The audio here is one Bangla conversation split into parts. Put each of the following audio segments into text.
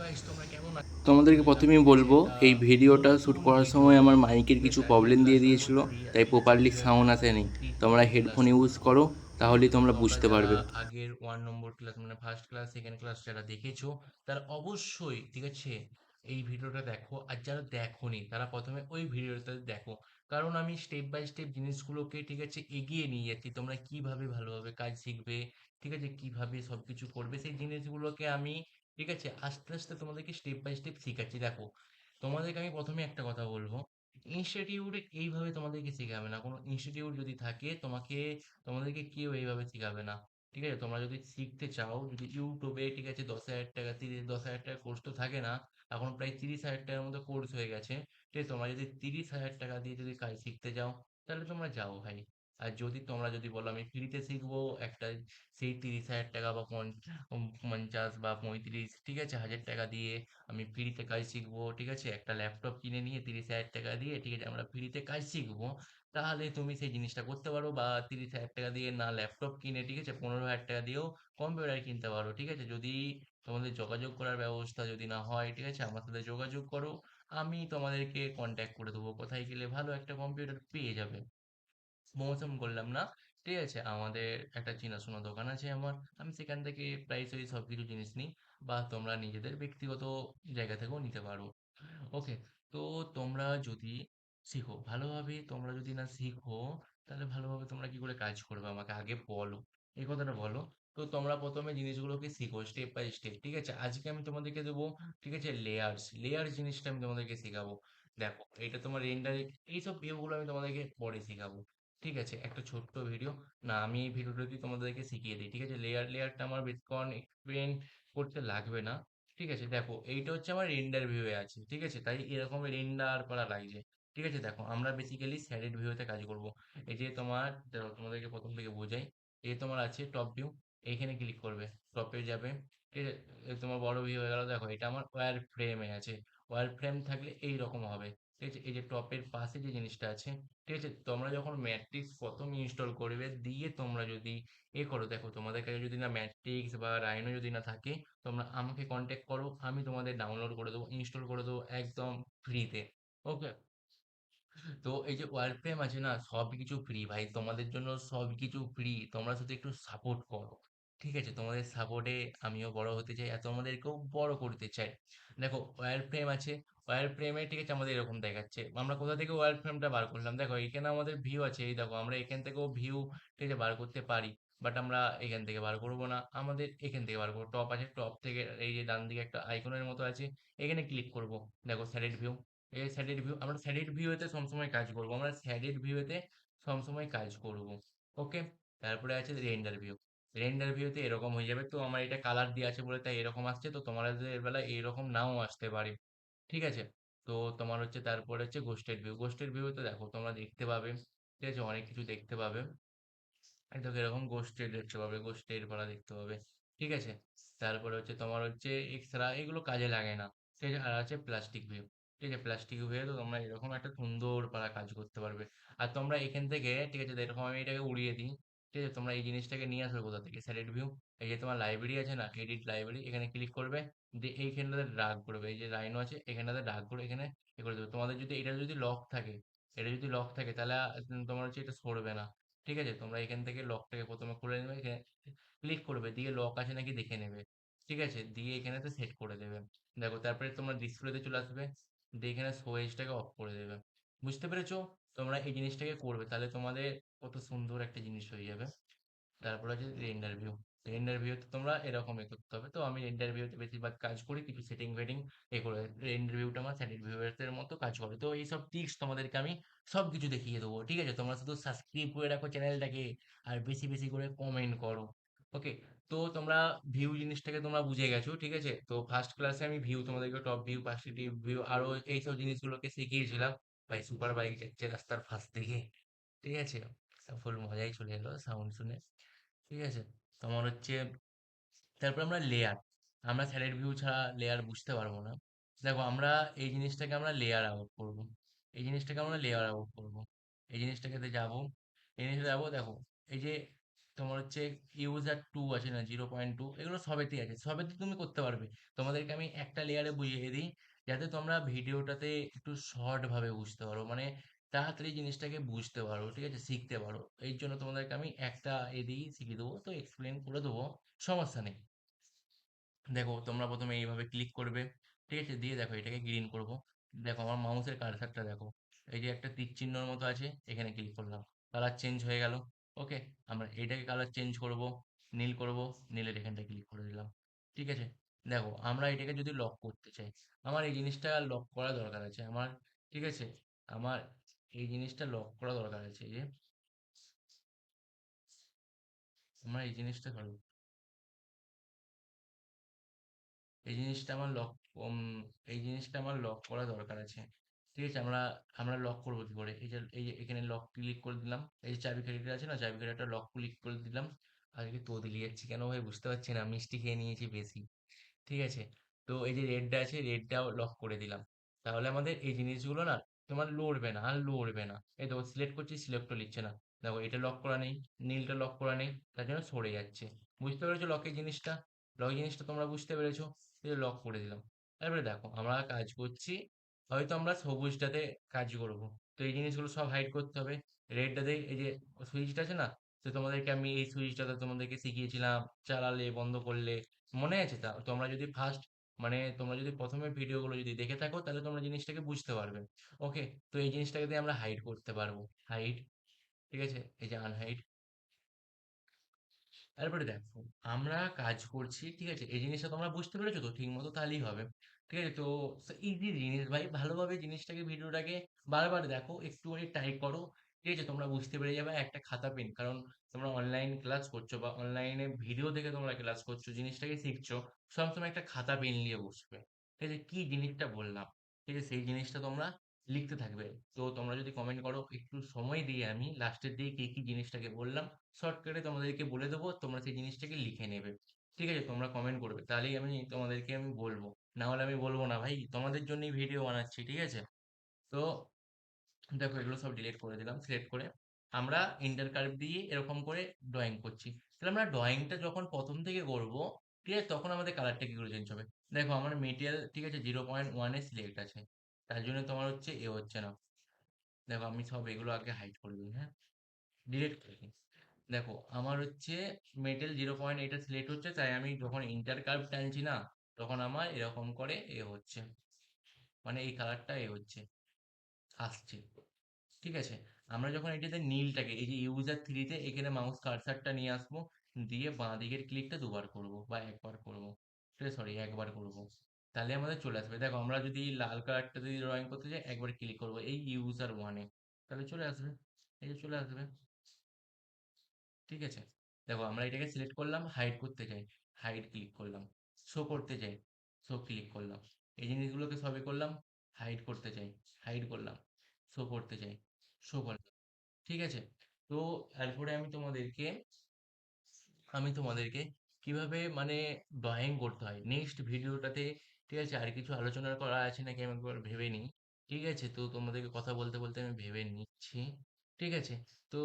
গাইস, তোমরা কেমন আছো? তোমাদেরকে ওয়েলকাম প্রথমেই টু দিস বলবো একটা এই ভিডিওটা শ্যুট নতুন করার ভিডিও। সময় আমার মাইকের ঠিক কিছু আছে, আজকের প্রবলেম দিয়ে ক্লাস দিয়েছিল, নম্বর 3। তাই ঠিক আছে, প্রপারলি আজকের সাউন্ড ক্লাস আসেনি। নম্বর 3 তোমরা তোমাদের ক্লাস হেডফোন ইউজ করব। করো, ঠিক আছে, তাহলেই তো তোমরা তোমরা বুঝতে যারা পারবে। আগের 1 নম্বর ক্লাস মানে ফার্স্ট ক্লাস সেকেন্ড ক্লাস যারা দেখেছো, তারা অবশ্যই ঠিক আছে এই ভিডিওটা দেখো। আর যারা দেখোনি তারা প্রথমে ওই ভিডিওটা দেখো, কারণ আমি স্টেপ বাই স্টেপ জিনিসগুলোকে ঠিক আছে এগিয়ে নিয়ে যাচ্ছি। তোমরা কিভাবে ভালোভাবে কাজ শিখবে, ঠিক আছে, কিভাবে সবকিছু করবে, সেই জিনিসগুলোকে আমি ঠিক আছে আস্তে আস্তে তোমাদেরকে স্টেপ বাই স্টেপ শিখাচ্ছি। দেখো, তোমাদেরকে আমি প্রথমে একটা কথা বলবো, ইনস্টিটিউটে এইভাবে তোমাদেরকে শেখাবে না। কোনো ইনস্টিটিউট যদি থাকে তোমাদেরকে কেউ এইভাবে শেখাবে না। ঠিক আছে, তোমরা যদি শিখতে চাও, যদি ইউটিউবে ঠিক আছে 10,000 টাকা 10,000 টাকা কোর্স তো থাকে না, এখন প্রায় 30,000 টাকার মতো কোর্স হয়ে গেছে। ঠিক আছে, তোমরা যদি 30,000 টাকা দিয়ে যদি কাজ শিখতে যাও, তাহলে তোমরা যাও ভাই। আর যদি তোমরা যদি বলো আমি ফ্রিতে শিখবো একটা, সেই 30,000 টাকা বা 50 বা 35, ঠিক আছে, 1,000 টাকা দিয়ে আমি ফ্রিতে কাজ শিখবো, ঠিক আছে, একটা ল্যাপটপ কিনে নিয়ে 30,000 টাকা দিয়ে ঠিক আছে আমরা ফ্রিতে কাজ শিখবো, তাহলে তুমি সেই জিনিসটা করতে পারো। বা 30,000 টাকা দিয়ে না ল্যাপটপ কিনে ঠিক আছে 15,000 টাকা দিয়েও কম্পিউটার কিনতে পারো। ঠিক আছে, যদি তোমাদের যোগাযোগ করার ব্যবস্থা যদি না হয়, ঠিক আছে, আমার সাথে যোগাযোগ করো, আমি তোমাদেরকে কন্ট্যাক্ট করে দেবো কোথায় গেলে ভালো একটা কম্পিউটার পেয়ে যাবে। প্রমোশন করলাম না, ঠিক আছে, আমাদের একটা চেনাশোনা দোকান আছে আমার, আমি সেখান থেকে প্রায়শই সব কিছু জিনিস নিই। বা তোমরা নিজেদের ব্যক্তিগত জায়গা থেকেও নিতে পারো। ওকে, তো তোমরা যদি শিখো ভালোভাবে, তোমরা যদি না শিখো, তাহলে ভালোভাবে তোমরা কি করে কাজ করবে আমাকে আগে বলো, এই কথাটা বলো। তো তোমরা প্রথমে জিনিসগুলোকে শিখো স্টেপ বাই স্টেপ। ঠিক আছে, আজকে আমি তোমাদেরকে দেবো ঠিক আছে লেয়ার জিনিসটা আমি তোমাদেরকে শেখাবো। দেখো, এটা তোমার রেন্ডার, এইসব ভিউগুলো আমি তোমাদেরকে পরে শেখাবো। ঠিক আছে, একটা ছোট্ট ভিডিও, না আমি এই ভিডিওটি তোমাদেরকে শিখিয়ে দিই। ঠিক আছে, লেয়ারটা আমার বেশিক্ষণ এক্সপ্লেন করতে লাগবে না। ঠিক আছে, দেখো এইটা হচ্ছে আমার রেন্ডার ভিউয়ে আছে, ঠিক আছে, তাই এরকম রেন্ডার করা লাগছে। ঠিক আছে, দেখো আমরা বেসিক্যালি স্যাডেড ভিউতে কাজ করব। এই যে তোমার, দেখো তোমাদেরকে প্রথম থেকে বোঝাই। এই তোমার আছে টপ ভিউ, এইখানে ক্লিক করবে, টপে যাবে। ঠিক আছে, এই তোমার বড় ভিউ হয়ে গেল। দেখো এটা আমার ওয়্যার ফ্রেমে আছে, ওয়্যার ফ্রেম থাকলে এই রকম হবে। ঠিক আছে, এই যে টপের পাশে যে জিনিসটা আছে, ঠিক আছে, তোমরা যখন ম্যাট্রিক্স প্রথম ইনস্টল করবে দিয়ে তোমরা যদি এ করো, দেখো তোমাদের কাছে যদি না ম্যাট্রিক্স বা রাইনো যদি না থাকে, তোমরা আমাকে কন্ট্যাক্ট করো, আমি তোমাদের ডাউনলোড করে দেবো, ইনস্টল করে দেবো একদম ফ্রিতে। ওকে, তো এই যে ওয়ার ফ্রেম আছে না, সব কিছু ফ্রি ভাই, তোমাদের জন্য সব কিছু ফ্রি। তোমরা শুধু একটু সাপোর্ট করো। ঠিক আছে, তোমাদের সাপোর্টে আমিও বড় হতে চাই আর তোমাদেরকেও বড় করতে চাই। দেখো ওয়্যার ফ্রেম আছে, ওয়্যার ফ্রেমে ঠিক আছে আমাদের এরকম দেখাচ্ছে। আমরা কোথা থেকে ওয়্যার ফ্রেমটা বার করলাম, দেখো এখানে আমাদের ভিউ আছে, এই দেখো আমরা এখান থেকেও ভিউ ঠিক আছে বার করতে পারি। বাট আমরা এখান থেকে বার করবো না, আমাদের এখান থেকে বার করবো। টপ আছে, টপ থেকে এই যে ডান দিকে একটা আইকনের মতো আছে, এখানে ক্লিক করব। দেখো স্যাডেড ভিউ, এই স্যাডেড ভিউ, আমরা স্যাডেড ভিউতে সবসময় কাজ করব, আমরা স্যাডেড ভিউতে সবসময় কাজ করব। ওকে, তারপরে আছে রেন্ডার ভিউ। রেন্ডার ভিউতে এরকম হয়ে যাবে। তো আমার এটা কালার দিয়ে আছে বলে তাই এরকম আসছে, তো তোমাদের বেলা এরকম নাও আসতে পারে। ঠিক আছে, তো তোমার হচ্ছে তারপরে হচ্ছে গোস্টেড ভিউ। গোস্টেড ভিউতে দেখো তোমরা দেখতে পাবে, ঠিক আছে, অনেক কিছু দেখতে পাবে। এই দেখো এরকম গোস্টেড দেখতে পাবে, গোস্টেড ভরা দেখতে পাবে। ঠিক আছে, তারপরে হচ্ছে তোমার হচ্ছে এক্সট্রা, এগুলো কাজে লাগে না। ঠিক আছে, আর আছে প্লাস্টিক ভিউ। ঠিক আছে, প্লাস্টিক ভিউ তো তোমরা এরকম একটা সুন্দর পারা কাজ করতে পারবে। আর তোমরা এখান থেকে ঠিক আছে, এরকম আমি এটাকে উড়িয়ে দিই। ঠিক আছে, তোমরা এই জিনিসটাকে নিয়ে আসবে কোথা থেকে, স্যালেড ভিউ। এই যে তোমার লাইব্রেরি আছে না, এডিট লাইব্রেরি, এখানে ক্লিক করবে, দিয়ে এইখানটাতে ড্রাগ করবে, এই যে রাইনো আছে এখানটাতে ড্রাগ করে এখানে এ করে দেবে। তোমাদের যদি এটা যদি লক থাকে, এটা যদি লক থাকে তাহলে তোমার হচ্ছে এটা সরবে না। ঠিক আছে, তোমরা এখান থেকে লকটাকে প্রথমে খুলে নেবে, এখানে ক্লিক করবে, দিয়ে লক আছে নাকি দেখে নেবে। ঠিক আছে, দিয়ে এখানেতে সেট করে দেবে। দেখো তারপরে তোমরা ডিসপ্লেতে চলে আসবে, দিয়ে এখানে সোয়েজটাকে অফ করে দেবে। বুঝতে পেরেছো? তোমরা এই জিনিসটাকে করবে, তাহলে তোমাদের কত সুন্দর একটা জিনিস হয়ে যাবে। তারপর আছে রেন্ডার ভিউ। রেন্ডার ভিউতে তোমরা এরকমই করতে হবে। তো আমি রেন্ডার ভিউতে বেশিরভাগ কাজ করি, কিছু সেটিং ফেটিং এ করে। রেন্ডার ভিউটা আমার স্যাটিক ভিউয়ার্সের মতো কাজ করে। তো এইসব টিপস তোমাদেরকে আমি সব কিছু দেখিয়ে দেবো। ঠিক আছে, তোমরা শুধু সাবস্ক্রাইব করে রাখো চ্যানেলটাকে, আর বেশি বেশি করে কমেন্ট করো। ওকে, তো তোমরা ভিউ জিনিসটাকে তোমরা বুঝে গেছো। ঠিক আছে, তো ফার্স্ট ক্লাসে আমি ভিউ তোমাদেরকে টপ ভিউ, পার্সপেক্টিভ ভিউ আরো এইসব জিনিসগুলোকে শিখিয়েছিলাম। ভাই সুপার বাইক যাচ্ছে রাস্তার ফাঁস থেকে। ঠিক আছে, ফুল মজাই চলে এলো সাউন্ড শুনে। ঠিক আছে, তোমার হচ্ছে তারপর আমরা লেয়ার, আমরা স্যালাড ভিউ ছাড়া লেয়ার বুঝতে পারবো না। দেখো আমরা এই জিনিসটাকে আমরা লেয়ার আউট করব, এই জিনিসটাকে আমরা লেয়ার আউট করব, এই জিনিসটাকে যাবো, এই জিনিসটা যাবো। দেখো এই যে তোমার হচ্ছে ইউজার 2 আছে না 0.2, এগুলো সবেতেই আছে। সবেতে তুমি করতে পারবে। তোমাদেরকে আমি একটা লেয়ারে বুঝিয়ে দিই, যাতে তোমরা ভিডিওটাতে একটু শর্ট ভাবে বুঝতে পারো। মানে তাড়াতাড়ি জিনিসটাকে বুঝতে পারো, ঠিক আছে? শিখতে পারো। এই জন্য তোমাদেরকে আমি একটা দিয়েই শিখিয়ে দেবো। তো এক্সপ্লেন করে দেবো, সমস্যা নেই। দেখো তোমরা প্রথমে এইভাবে ক্লিক করবে, ঠিক আছে? দিয়ে দেখো এটাকে গ্রিন করব। দেখো আমার মাউসের কার্সারটা দেখো, এই যে একটা তীর চিহ্নর মতো আছে, এখানে ক্লিক করলাম, কালার চেঞ্জ হয়ে গেল। ওকে, আমরা এটাকে কালার চেঞ্জ করব, নীল করব, নীলের এখানটা ক্লিক করে দিলাম। ঠিক আছে, দেখো আমরা এটাকে যদি লক করতে চাই, আমার এই জিনিসটা লক করা দরকার আছে আমার, ঠিক আছে? আমার এই জিনিসটা লক করা দরকার আছে, এই যে আমার এই জিনিসটা করো, এই জিনিসটা আমার লক, উম, এই জিনিসটা আমার লক করা দরকার আছে। ঠিক আছে, আমরা আমরা লক করবো কি করে? এই যে এখানে লক ক্লিক করে দিলাম, এই যে চাবিকাঠিটা আছে না, চাবিকাঠিটা লক ক্লিক করে দিলাম। আজকে তো দিলি যাচ্ছি কেন ভাই বুঝতে পারছি না, মিষ্টি খেয়ে নিয়েছি বেশি। ঠিক আছে, তো এই যে রেডটা আছে, রেডটাও লক করে দিলাম। তাহলে আমাদের এই জিনিসগুলো না তোমার লড়বে না, আর লড়বে না। এই দেখো সিলেক্ট করছি, সিলেক্টও নিচ্ছে না। দেখো এটা লক করা নেই, নীলটা লক করা নেই, তার জন্য সরে যাচ্ছে। বুঝতে পেরেছো লকের জিনিসটা? লক জিনিসটা তোমরা বুঝতে পেরেছো? এই যে লক করে দিলাম। তারপরে দেখো আমরা কাজ করছি, হয়তো আমরা সবুজটাতে কাজ করব। তো এই জিনিসগুলো সব হাইড করতে হবে। রেডটাতে এই যে সুইচটা আছে না, তো তোমাদেরকে আমি এই সুইচটাতে তোমাদেরকে শিখিয়েছিলাম, চালালে বন্ধ করলে, মনে আছে? তা তোমরা যদি ফার্স্ট, মানে তোমরা যদি প্রথমে ভিডিওগুলো যদি দেখে থাকো, তাহলে তোমরা জিনিসটাকে বুঝতে পারবে। ওকে, তো এই জিনিসটাকে দিয়ে আমরা হাইড করতে পারবো, হাইড। ঠিক আছে, এই যে আনহাইড। তারপরে দেখো আমরা কাজ করছি, ঠিক আছে? এই জিনিসটা তোমরা বুঝতে পেরেছো তো ঠিক মতো? তাহলেই হবে। ঠিক আছে, তো ইজি জিনিস ভাই, ভালোভাবে জিনিসটাকে ভিডিওটাকে বারবার দেখো, একটুখানি ট্রাই করো। ঠিক আছে, তোমরা বুঝতে পেরে যাবে। একটা খাতা পেন, কারণ তোমরা অনলাইন ক্লাস করছো বা অনলাইনে ভিডিও দেখে তোমরা ক্লাস করছো, জিনিসটাকে শিখছো, সবসময় একটা খাতা পেন নিয়ে বসবে। ঠিক আছে, কি জিনিসটা বললাম, ঠিক আছে, সেই জিনিসটা তোমরা লিখতে থাকবে। তো তোমরা যদি কমেন্ট করো, একটু সময় দিয়ে আমি লাস্টের দিকে কি কি জিনিসটাকে বললাম শর্টকাটে তোমাদেরকে বলে দেবো, তোমরা সেই জিনিসটাকে লিখে নেবে। ঠিক আছে, তোমরা কমেন্ট করবে, তাহলেই আমি তোমাদেরকে আমি বলবো। না হলে আমি বলবো না ভাই, তোমাদের জন্যই ভিডিও বানাচ্ছি। ঠিক আছে, তো দেখো এগুলো সব ডিলিট করে দিলাম। সিলেক্ট করে আমরা ইন্টার কার্ভ দিয়ে এরকম করে ড্রয়িং করছি। তাহলে আমরা ড্রয়িংটা যখন প্রথম থেকে করব, ঠিক আছে, তখন আমাদের কালারটা কি করে চেঞ্জ হবে? দেখো আমার মেটেরিয়াল, ঠিক আছে, 0.1 এ সিলেক্ট আছে, তার জন্য তোমার হচ্ছে এ হচ্ছে না। দেখো আমি সব এগুলো আগে হাইড করে দিই, হ্যাঁ, ডিলিট করে দিই। দেখো আমার হচ্ছে মেটেল 0.8 সিলেক্ট হচ্ছে, তাই আমি যখন ইন্টার কার্ভ টানছি না, তখন আমার এরকম করে এ হচ্ছে, মানে এই কালারটা এ হচ্ছে, আসছে। ঠিক আছে, আমরা যখন এটাতে নীলটাকে এই যে ইউজার থ্রিতে এখানে মাউস কার্সারটা নিয়ে আসবো, দিয়ে বাঁ দিকের ক্লিকটা দুবার করব বা একবার করব, ঠিক আছে, সরি একবার করব, তাহলে আমাদের চলে আসবে। দেখো আমরা যদি লাল কালারটা যদি ড্রয়িং করতে চাই, একবার ক্লিক করব এই ইউজার ওয়ানে, তাহলে চলে আসবে, এই যে চলে আসবে। ঠিক আছে, দেখো আমরা এটাকে সিলেক্ট করলাম, হাইড করতে চাই, হাইড ক্লিক করলাম, শো করতে চাই, শো ক্লিক করলাম, এই জিনিসগুলোকে সবই করলাম। হাইড করতে চাই, হাইড করলাম, শো করতে চাই, শো করলাম। ঠিক আছে, তো এরপরে আমি তোমাদেরকে কিভাবে মানে ড্রয়িং করতে হয় নেক্সট ভিডিওটাতে। ঠিক আছে, আর কিছু আলোচনা করা আছে নাকি আমি একবার ভেবে নিই। ঠিক আছে, তো তোমাদেরকে কথা বলতে বলতে আমি ভেবে নিচ্ছি। ঠিক আছে, তো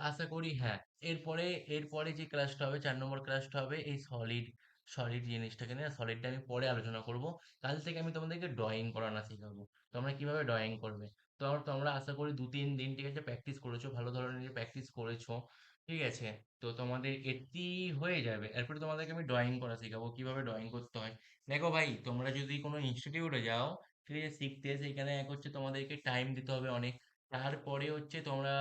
আশা করি হ্যাঁ, এরপরে এরপরে যে ক্লাসটা হবে, 4 নম্বর ক্লাসটা হবে এই সলিড, সলিড জিনিসটাকে নিয়ে। সলিডটা আমি পরে আলোচনা করব। কাল থেকে আমি তোমাদেরকে ড্রয়িং করানো শেখাবো, তোমরা কিভাবে ড্রয়িং করবে। তো তোমরা আশা করি 2-3 দিন, ঠিক আছে, প্র্যাকটিস করেছো, ভালো ধরনের প্র্যাকটিস করেছো। ঠিক আছে, তো তোমাদের এটি হয়ে যাবে। এরপরে তোমাদেরকে আমি ড্রয়িং করা শেখাবো, কিভাবে ড্রয়িং করতে হয়। দেখো ভাই, তোমরা যদি কোনো ইনস্টিটিউটে যাও, ঠিক আছে, শিখতে, সেখানে এক হচ্ছে তোমাদেরকে টাইম দিতে হবে অনেক, তারপরে হচ্ছে তোমরা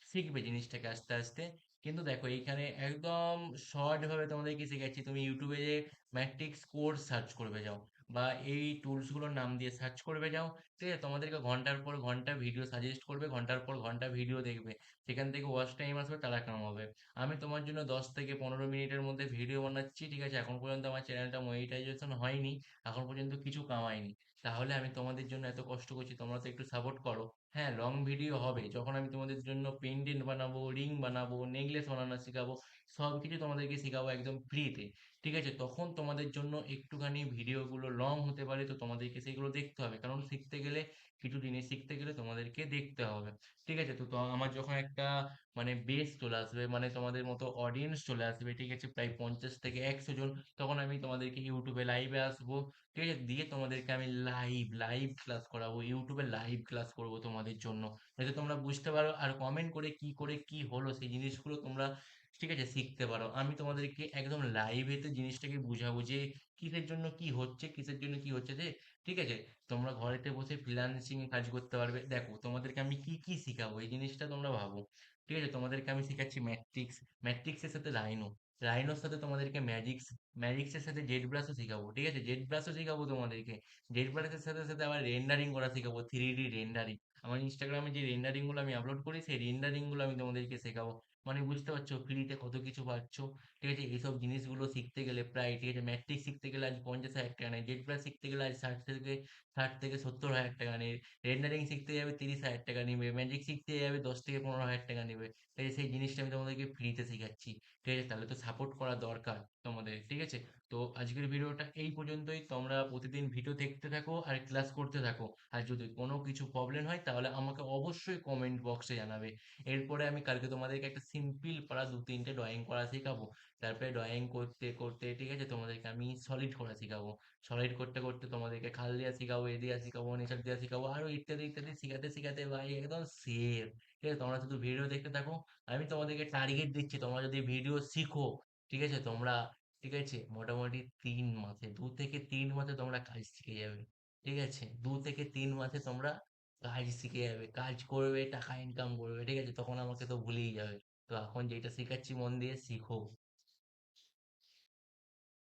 শিখবে জিনিসটাকে আস্তে আস্তে। কিন্তু দেখো এইখানে একদম শর্ট ভাবে তোমাদেরকে শেখাচ্ছি। তুমি ইউটিউবে যে ম্যাট্রিক্স কোর্স সার্চ করবে যাও, বা এই টুলস গুলোর নাম দিয়ে সার্চ করবে যাও, ঠিক আছে, তোমাদেরকে ঘন্টার পর ঘন্টা ভিডিও সাজেস্ট করবে, ঘন্টার পর ঘন্টা ভিডিও দেখবে, সেখান থেকে ওয়াচ টাইম আসবে, তারা কামাবে। আমি তোমার জন্য 10 থেকে 15 মিনিটের মধ্যে ভিডিও বানাচ্ছি, ঠিক আছে, এখন পর্যন্ত আমার চ্যানেলটা মনিটাইজেশন হয়নি, এখন পর্যন্ত কিছু কামাইনি। তাহলে আমি তোমাদের জন্য এত কষ্ট করছি, তোমরা তো একটু সাপোর্ট করো। হ্যাঁ, লং ভিডিও হবে যখন আমি তোমাদের জন্য পেন্ডেন্ট বানাবো, রিং বানাবো, নেকলেস বানানো শেখাবো, সবকিছু তোমাদেরকে শেখাবো একদম ফ্রিতে। ঠিক আছে? তখন তোমাদের জন্য একটুখানি ভিডিওগুলো লং হতে পারে, তো তোমাদেরকে সেগুলো দেখতে হবে। কারণ শিখতে গেলে, কিছু জিনিস শিখতে গেলে তোমাদেরকে দেখতে হবে। ঠিক আছে? তো আমার যখন একটা মানে বেস চলে আসবে, মানে তোমাদের মতো অডিয়েন্স চলে আসবে, ঠিক আছে? প্রায় ৫০ থেকে ১০০ জন, তখন আমি তোমাদেরকে YouTube এ লাইভে আসবো। ঠিক আছে? দিয়ে তোমাদেরকে আমি লাইভ ক্লাস করাবো। YouTube এ লাইভ ক্লাস করব তোমাদের জন্য। যাতে তোমরা বুঝতে পারো আর কমেন্ট করে কি হলো সেই জিনিসগুলো তোমরা, ঠিক আছে, শিখতে পারো। আমি তোমাদেরকে একদম লাইভেতে জিনিসটাকে বুঝাবো যে কিসের জন্য কি হচ্ছে, কিসের জন্য কি হচ্ছে যে, ঠিক আছে? তোমরা ঘরেতে বসে ফ্রিল্যান্সিং কাজ করতে পারবে। দেখো তোমাদেরকে আমি কি শিখাবো এই জিনিসটা তোমরা ভাবো। ঠিক আছে? তোমাদেরকে আমি শেখাচ্ছি ম্যাট্রিক্সের সাথে রাইনোর সাথে তোমাদেরকে ম্যাজিক্সের সাথে জেড ব্রাশও শেখাবো। ঠিক আছে? জেড ব্রাশও শেখাবো তোমাদেরকে। জেড ব্রাশের সাথে সাথে আবার রেন্ডারিং করা শেখাবো, 3D রেন্ডারিং। আমার ইনস্টাগ্রামে যে রেন্ডারিং গুলো আমি আপলোড করি, সেই রেন্ডারিং গুলো আমি তোমাদেরকে শেখাবো। মানে বুঝতে পারছো ফ্রিতে কত কিছু পাচ্ছ। ঠিক আছে? এইসব জিনিসগুলো শিখতে গেলে প্রায়, ঠিক আছে, ম্যাট্রিক্স শিখতে গেলে আজ ৫০,০০০ টাকা নেয়, জেড প্লাস শিখতে গেলে আজ ৬০ থেকে ৭০,০০০ টাকা নেয়, রেন্ডারিং শিখতে যাবে ৩০,০০০ টাকা নেবে, ম্যাজিক শিখতে যাবে ১০ থেকে ১৫,০০০ টাকা নেবে। ঠিক আছে? সেই জিনিসটা আমি তোমাদেরকে ফ্রিতে শেখাচ্ছি। ঠিক আছে? তাহলে তো সাপোর্ট করা দরকার তোমাদের। ঠিক আছে? তো আজকের ভিডিওটা এই পর্যন্তই। তোমরা প্রতিদিন ভিডিও দেখতে থাকো আর ক্লাস করতে থাকো। আর যদি কোনো কিছু প্রবলেম হয় তাহলে আমাকে অবশ্যই কমেন্ট বক্সে জানাবে। এরপরে আমি কালকে তোমাদেরকে একটা সিম্পল পারা ২-৩ টে ড্রয়িং করা শেখাবো। তারপরে ড্রয়িং করতে করতে, ঠিক আছে, তোমাদেরকে আমি সলিড করা শেখাবো। সলিড করতে করতে তোমাদেরকে খাল দেওয়া শেখাবো, এ দেওয়া শেখাবো, নেচার দেওয়া শেখাবো, আরো ইত্যাদি ইত্যাদি শিখাতে শিখাতে ভাই একদম সের। ঠিক আছে? তোমরা শুধু ভিডিও দেখতে থাকো। আমি তোমাদেরকে টার্গেট দিচ্ছি, তোমরা যদি ভিডিও শিখো, ঠিক আছে, তোমরা, ঠিক আছে, মোটামুটি ৩ মাসে, ২ থেকে ৩ মাসে তোমরা কাজ শিখে যাবে। ঠিক আছে? ২ থেকে ৩ মাসে তোমরা কাজ শিখে যাবে, কাজ করবে, টাকা ইনকাম করবে। ঠিক আছে? তখন আমাকে তো ভুলেই যাবে। তো এখন যেটা শেখাচ্ছি মন দিয়ে শিখো।